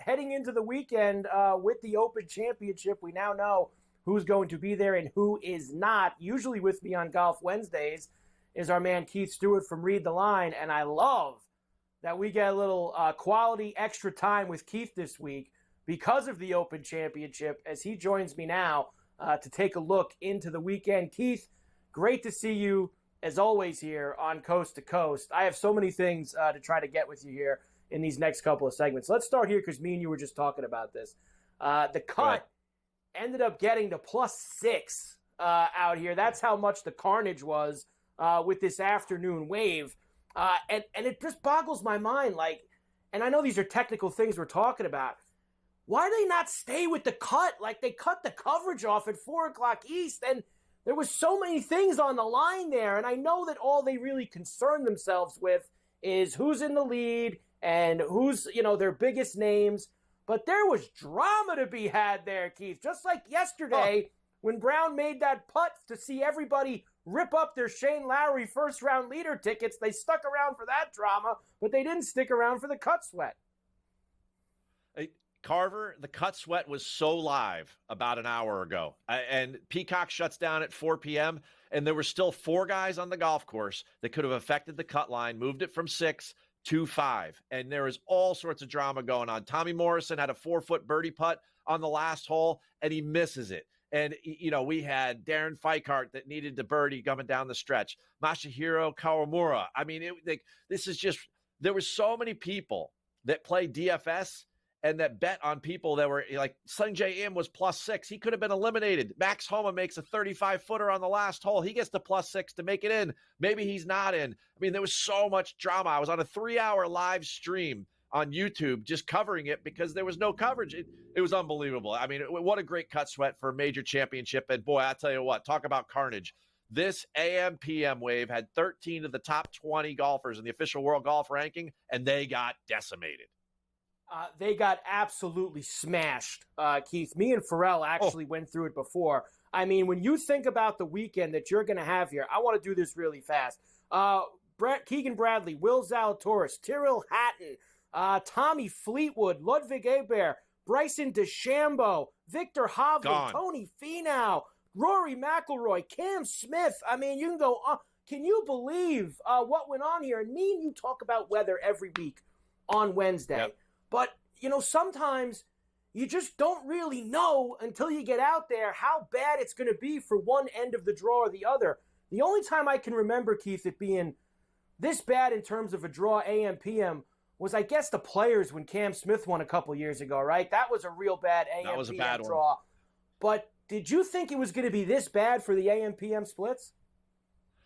heading into the weekend with the Open Championship. We now know who's going to be there and who is not. Usually with me on Golf Wednesdays is our man Keith Stewart from Read the Line, and I love that we get a little quality extra time with Keith this week because of the Open Championship as he joins me now to take a look into the weekend. Keith, great to see you, as always, here on Coast to Coast. I have so many things to try to get with you here in these next couple of segments. Let's start here because me and you were just talking about this. The cut ended up getting to +6 out here. That's how much the carnage was with this afternoon wave. And it just boggles my mind. And I know these are technical things we're talking about. Why do they not stay with the cut? They cut the coverage off at 4 o'clock East, and there was so many things on the line there. And I know that all they really concern themselves with is who's in the lead and who's, their biggest names. But there was drama to be had there, Keith. Just like yesterday when Brown made that putt to see everybody rip up their Shane Lowry first-round leader tickets. They stuck around for that drama, but they didn't stick around for the cut sweat. Carver, the cut sweat was so live about an hour ago. And Peacock shuts down at 4 p.m., and there were still 4 guys on the golf course that could have affected the cut line, moved it from 6 to 5. And there was all sorts of drama going on. Tommy Morrison had a 4-foot birdie putt on the last hole, and he misses it. And, we had Darren Feikart that needed the birdie coming down the stretch. Masahiro Kawamura. I mean, this is just – there were so many people that play DFS and that bet on people that were like Sung Jae Im was +6. He could have been eliminated. Max Homa makes a 35-footer on the last hole. He gets the +6 to make it in. Maybe he's not in. I mean, there was so much drama. I was on a 3-hour live stream on YouTube just covering it because there was no coverage. It was unbelievable. I mean, what a great cut sweat for a major championship. And boy, I'll tell you what, talk about carnage. This AM/PM wave had 13 of the top 20 golfers in the official world golf ranking, and they got decimated. They got absolutely smashed, Keith. Me and Pharrell actually went through it before. I mean, when you think about the weekend that you're going to have here, I want to do this really fast. Keegan Bradley, Will Zalatoris, Tyrrell Hatton, Tommy Fleetwood, Ludwig Aberg, Bryson DeChambeau, Victor Hovland, Tony Finau, Rory McIlroy, Cam Smith. I mean, you can go on. Can you believe what went on here? And me and you talk about weather every week on Wednesday. Yep. But, sometimes you just don't really know until you get out there how bad it's going to be for one end of the draw or the other. The only time I can remember, Keith, it being this bad in terms of a draw AM/PM was, I guess, the Players when Cam Smith won a couple years ago, right? That was a real bad AM/PM draw. But did you think it was going to be this bad for the AM/PM splits?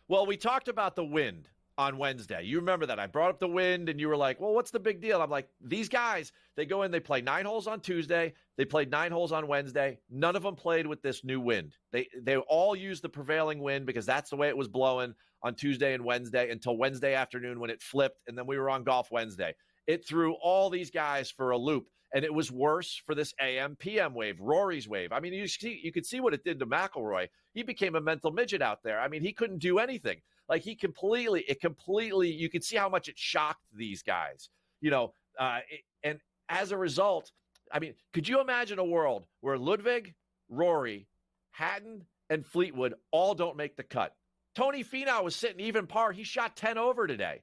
Well, we talked about the wind on Wednesday. You remember that. I brought up the wind, and you were like, well, what's the big deal? I'm like, these guys, they go in, they play 9 holes on Tuesday. They played 9 holes on Wednesday. None of them played with this new wind. They all used the prevailing wind because that's the way it was blowing on Tuesday and Wednesday until Wednesday afternoon when it flipped, and then we were on Golf Wednesday. It threw all these guys for a loop, and it was worse for this AM/PM wave, Rory's wave. I mean, you could see what it did to McIlroy. He became a mental midget out there. I mean, he couldn't do anything. Like you could see how much it shocked these guys, and as a result, I mean, could you imagine a world where Ludwig, Rory, Hatton, and Fleetwood all don't make the cut? Tony Finau was sitting even par. He shot 10 over today,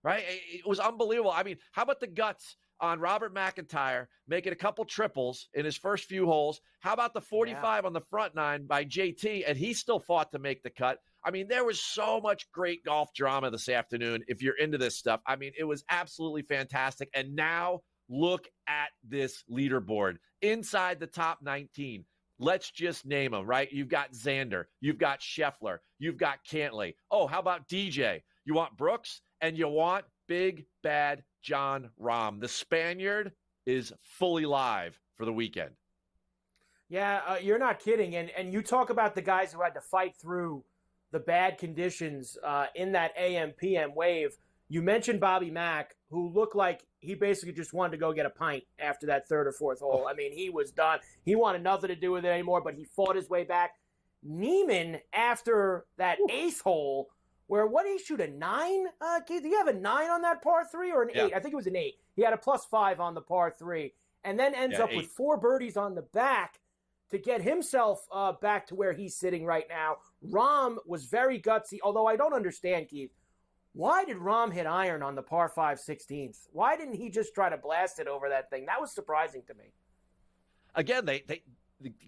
right? It was unbelievable. I mean, how about the guts on Robert McIntyre making a couple triples in his first few holes? How about the 45 on the front 9 by JT, and he still fought to make the cut? I mean, there was so much great golf drama this afternoon. If you're into this stuff, I mean, it was absolutely fantastic. And now look at this leaderboard inside the top 19. Let's just name them, right? You've got Xander. You've got Scheffler. You've got Cantlay. Oh, how about DJ? You want Brooks and you want Big Bad Jon Rahm. The Spaniard is fully live for the weekend. Yeah, you're not kidding. And you talk about the guys who had to fight through the bad conditions in that AM/PM wave. You mentioned Bobby Mack, who looked like he basically just wanted to go get a pint after that 3rd or 4th hole. I mean, he was done. He wanted nothing to do with it anymore, but he fought his way back. Neiman, after that 8th hole, where what did he shoot, a 9? Keith, do you have a 9 on that par 3 or an 8? I think it was an 8. He had a +5 on the par 3. and then ends up 8. with 4 birdies on the back to get himself back to where he's sitting right now. Rahm was very gutsy, although I don't understand, Keith. Why did Rahm hit iron on the par 5 16th? Why didn't he just try to blast it over that thing? That was surprising to me. Again, it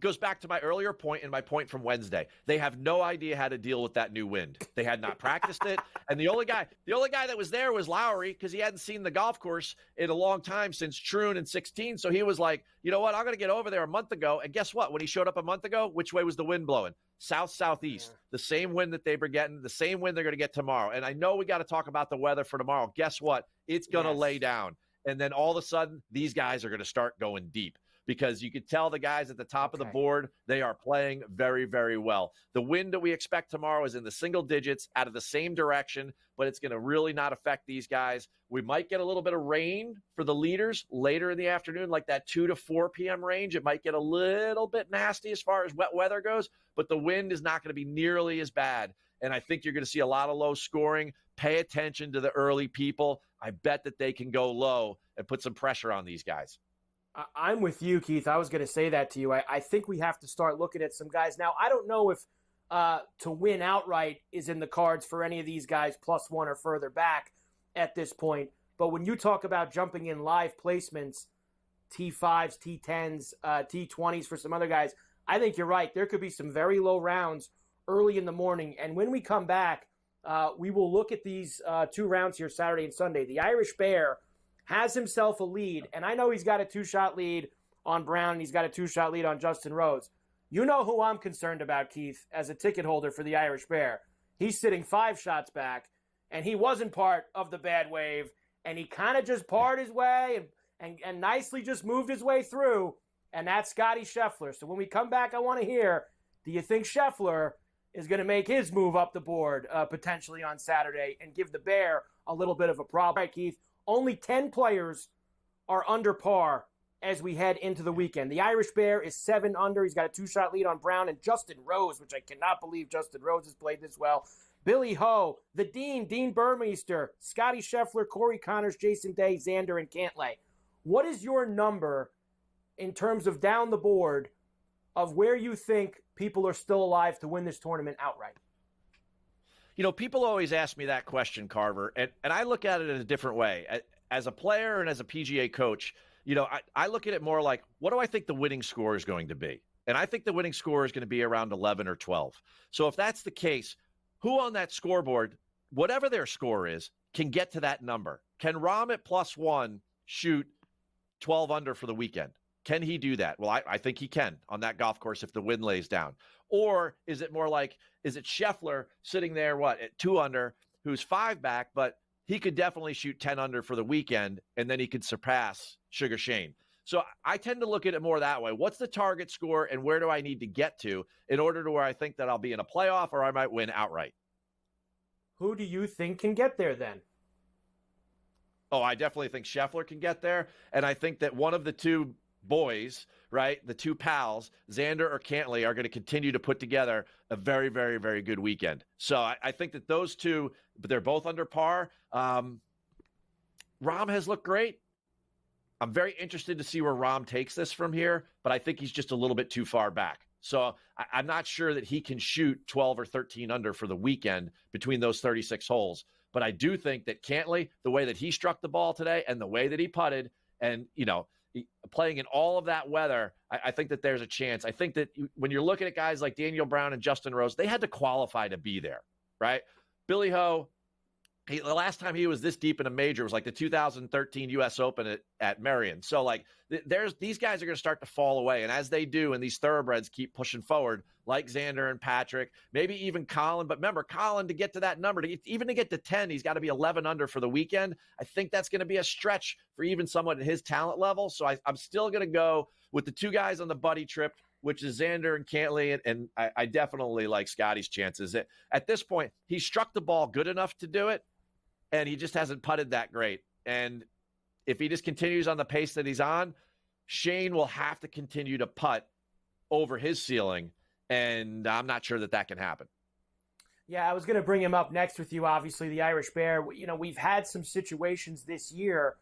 goes back to my earlier point and my point from Wednesday. They have no idea how to deal with that new wind. They had not practiced it. And the only guy that was there was Lowry, because he hadn't seen the golf course in a long time since Troon in 16. So he was like, you know what? I'm going to get over there a month ago. And guess what? When he showed up a month ago, which way was the wind blowing? South-southeast. Yeah. The same wind that they were getting, the same wind they're going to get tomorrow. And I know we got to talk about the weather for tomorrow. Guess what? It's going to lay down. And then all of a sudden, these guys are going to start going deep, because you could tell the guys at the top of the board, they are playing very, very well. The wind that we expect tomorrow is in the single digits out of the same direction, but it's going to really not affect these guys. We might get a little bit of rain for the leaders later in the afternoon, like that 2 to 4 p.m. range. It might get a little bit nasty as far as wet weather goes, but the wind is not going to be nearly as bad. And I think you're going to see a lot of low scoring. Pay attention to the early people. I bet that they can go low and put some pressure on these guys. I'm with you, Keith. I was going to say that to you. I think we have to start looking at some guys. Now, I don't know if to win outright is in the cards for any of these guys +1 or further back at this point. But when you talk about jumping in live placements, T5s, T10s, T20s for some other guys, I think you're right. There could be some very low rounds early in the morning. And when we come back, we will look at these 2 rounds here Saturday and Sunday. The Irish Bear has himself a lead, and I know he's got a 2-shot lead on Brown, and he's got a 2-shot lead on Justin Rose. You know who I'm concerned about, Keith, as a ticket holder for the Irish Bear. He's sitting 5 shots back, and he wasn't part of the bad wave, and he kind of just parred his way and nicely just moved his way through, and that's Scottie Scheffler. So when we come back, I want to hear, do you think Scheffler is going to make his move up the board potentially on Saturday and give the Bear a little bit of a problem? All right, Keith. Only 10 players are under par as we head into the weekend. The Irish Bear is 7 under. He's got a 2-shot lead on Brown and Justin Rose, which I cannot believe Justin Rose has played this well. Billy Ho, the Dean Burmeister, Scottie Scheffler, Corey Connors, Jason Day, Xander, and Cantlay. What is your number in terms of down the board of where you think people are still alive to win this tournament outright? You know, people always ask me that question, Carver, and I look at it in a different way. As a player and as a PGA coach, you know, I look at it more like, what do I think the winning score is going to be? And I think the winning score is going to be around 11 or 12. So if that's the case, who on that scoreboard, whatever their score is, can get to that number? Can Rahm at +1 shoot 12 under for the weekend? Can he do that? Well, I think he can on that golf course if the wind lays down. Or is it more like, is it Scheffler sitting there, at 2 under, who's 5 back, but he could definitely shoot 10 under for the weekend, and then he could surpass Sugar Shane. So I tend to look at it more that way. What's the target score, and where do I need to get to in order to where I think that I'll be in a playoff or I might win outright? Who do you think can get there then? Oh, I definitely think Scheffler can get there, and I think that one of the 2 boys, right, the 2 pals, Xander or Cantlay, are going to continue to put together a very, very, very good weekend. So I think that those 2, but they're both under par. Rahm has looked great. I'm very interested to see where Rahm takes this from here, but I think he's just a little bit too far back. So I'm not sure that he can shoot 12 or 13 under for the weekend between those 36 holes. But I do think that Cantlay, the way that he struck the ball today and the way that he putted, and, you know, playing in all of that weather, I think that there's a chance. I think that when you're looking at guys like Daniel Brown and Justin Rose, they had to qualify to be there, right? Billy Ho, the last time he was this deep in a major was like the 2013 U.S. Open at Merion. So, like, these guys are going to start to fall away. And as they do, and these thoroughbreds keep pushing forward, like Xander and Patrick, maybe even Colin. But remember, Colin, to get to that number, even to get to 10, he's got to be 11 under for the weekend. I think that's going to be a stretch for even someone at his talent level. So I'm still going to go with the 2 guys on the buddy trip, which is Xander and Cantlay, and I definitely like Scottie's chances. At this point, he struck the ball good enough to do it, and he just hasn't putted that great. And if he just continues on the pace that he's on, Shane will have to continue to putt over his ceiling, and I'm not sure that can happen. Yeah, I was going to bring him up next with you, obviously, the Irish Bear. You know, we've had some situations this year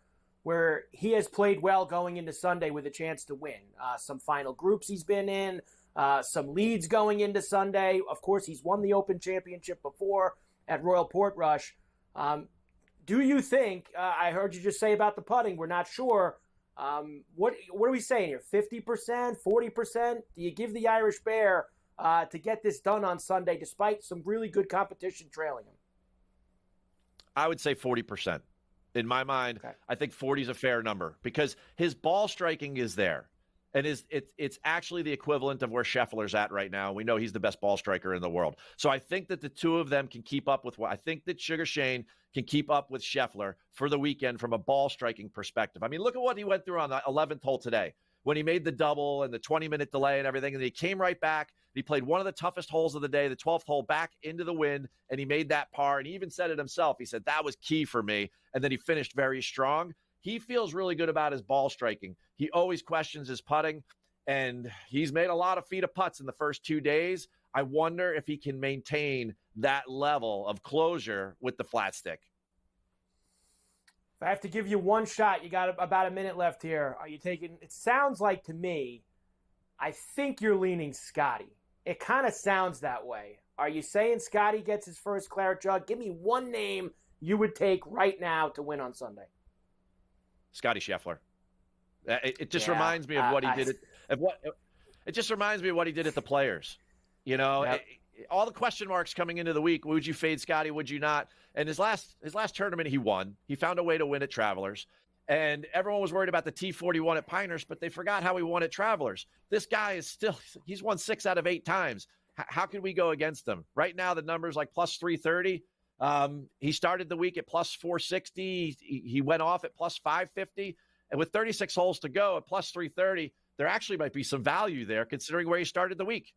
where he has played well going into Sunday with a chance to win. Some final groups he's been in, some leads going into Sunday. Of course, he's won the Open Championship before at Royal Portrush. Do you think, I heard you just say about the putting, we're not sure. What are we saying here? 50%, 40%? Do you give the Irish Bear to get this done on Sunday despite some really good competition trailing him? I would say 40%. In my mind, okay. I think 40 is a fair number because his ball striking is there. And it's actually the equivalent of where Scheffler's at right now. We know he's the best ball striker in the world. So I think that the two of them can keep up with what I think that Sugar Shane can keep up with Scheffler for the weekend from a ball striking perspective. I mean, look at what he went through on the 11th hole today when he made the double and the 20-minute delay and everything. And he came right back. He played one of the toughest holes of the day, the 12th hole, back into the wind, and he made that par. And he even said it himself. He said, that was key for me. And then he finished very strong. He feels really good about his ball striking. He always questions his putting, and he's made a lot of feet of putts in the first 2 days. I wonder if he can maintain that level of closure with the flat stick. If I have to give you one shot, you got about a minute left here. Are you taking – it sounds like to me, I think you're leaning Scottie. It kind of sounds that way. Are you saying Scottie gets his first claret jug? Give me one name you would take right now to win on Sunday. Scottie Scheffler. It just reminds me of what he did. It just reminds me of what he did at the Players. You know, yep. All the question marks coming into the week. Would you fade Scottie? Would you not? And his last tournament, he won. He found a way to win at Travelers. And everyone was worried about the T41 at Pinehurst, but they forgot how he won at Travelers. This guy is he's won 6 out of 8 times. How can we go against him? Right now, the number's like plus 330. He started the week at plus 460. He went off at plus 550. And with 36 holes to go at plus 330, there actually might be some value there considering where he started the week.